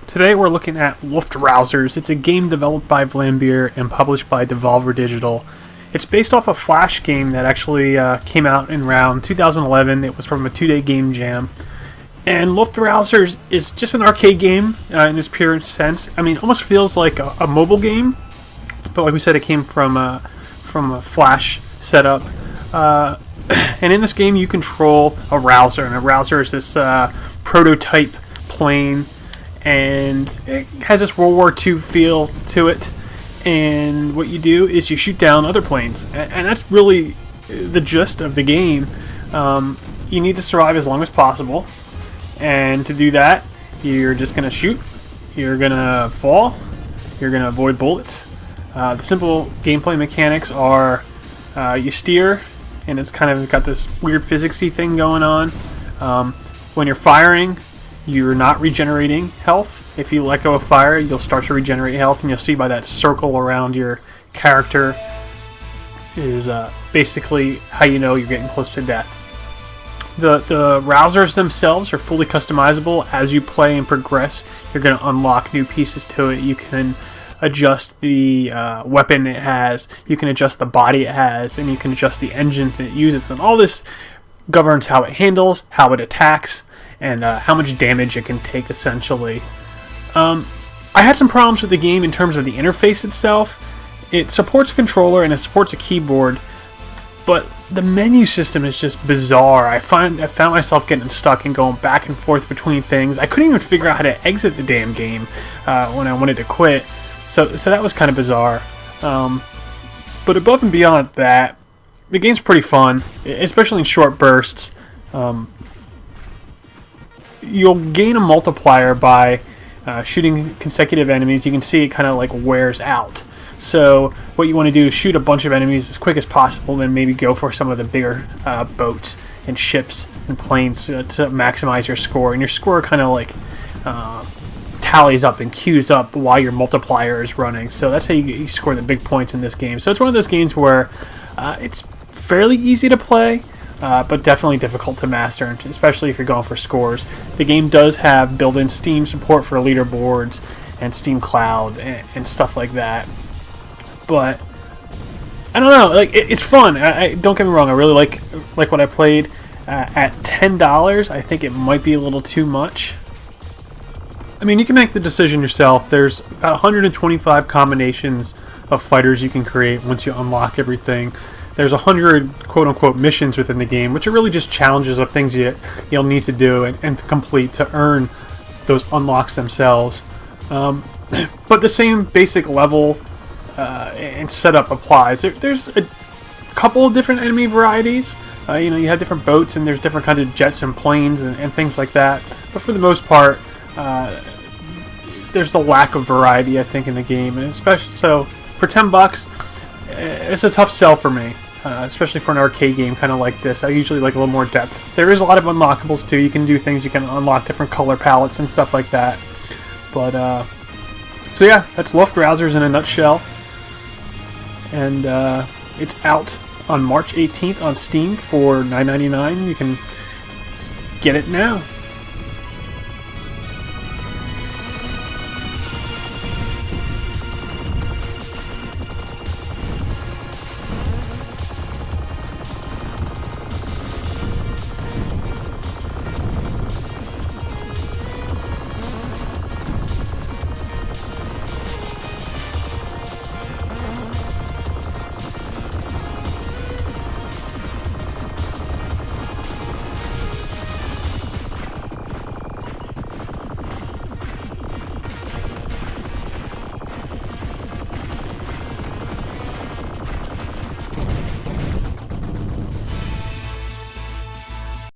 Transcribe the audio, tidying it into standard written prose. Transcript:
Today we're looking at Luftrausers. It's a game developed by Vlambeer and published by Devolver Digital. It's based off a Flash game that actually came out in around 2011. It was from a 2-day game jam. And Luftrausers is just an arcade game in its pure sense. I mean, it almost feels like a mobile game, but like we said, it came from a Flash setup. And in this game, you control a Rauser, and a Rauser is this prototype plane, and it has this World War II feel to it. And what you do is you shoot down other planes, and that's really the gist of the game. You need to survive as long as possible, and to do that, you're just going to shoot, you're going to fall, you're going to avoid bullets. The simple gameplay mechanics are you steer, and it's kind of got this weird physicsy thing going on. When you're firing, you're not regenerating health. If you let go of fire, you'll start to regenerate health, and you'll see by that circle around your character is basically how you know you're getting close to death. The Rausers themselves are fully customizable. As you play and progress, you're going to unlock new pieces to it. You can adjust the weapon it has, you can adjust the body it has, and you can adjust the engines it uses. And all this governs how it handles, how it attacks, and how much damage it can take, essentially. I had some problems with the game in terms of the interface itself. It supports a controller and it supports a keyboard, but the menu system is just bizarre. I found myself getting stuck and going back and forth between things. I couldn't even figure out how to exit the damn game when I wanted to quit. So that was kind of bizarre. But above and beyond that, the game's pretty fun, especially in short bursts. You'll gain a multiplier by shooting consecutive enemies. You can see it kind of like wears out. So what you want to do is shoot a bunch of enemies as quick as possible, then maybe go for some of the bigger boats and ships and planes to maximize your score. And your score kind of like tallies up and queues up while your multiplier is running. So that's how you score the big points in this game. So it's one of those games where it's fairly easy to play, but definitely difficult to master, especially if you're going for scores. The game does have built-in Steam support for leaderboards and Steam Cloud and stuff like that. But I don't know, like it's fun. I don't get me wrong. I really like what I played. At $10, I think it might be a little too much. I mean, you can make the decision yourself. There's about 125 combinations of fighters you can create once you unlock everything. There's 100 quote-unquote missions within the game, which are really just challenges of things you'll need to do and to complete to earn those unlocks themselves. But the same basic level and setup applies. There's a couple of different enemy varieties. You have different boats, and there's different kinds of jets and planes and things like that. But for the most part, there's a lack of variety, I think, in the game, and especially so for $10, it's a tough sell for me, especially for an arcade game kind of like this. I usually like a little more depth. There is a lot of unlockables too. You can do things, you can unlock different color palettes and stuff like that. But so yeah, that's Luftrausers in a nutshell, and it's out on March 18th on Steam for $9.99. You can get it now.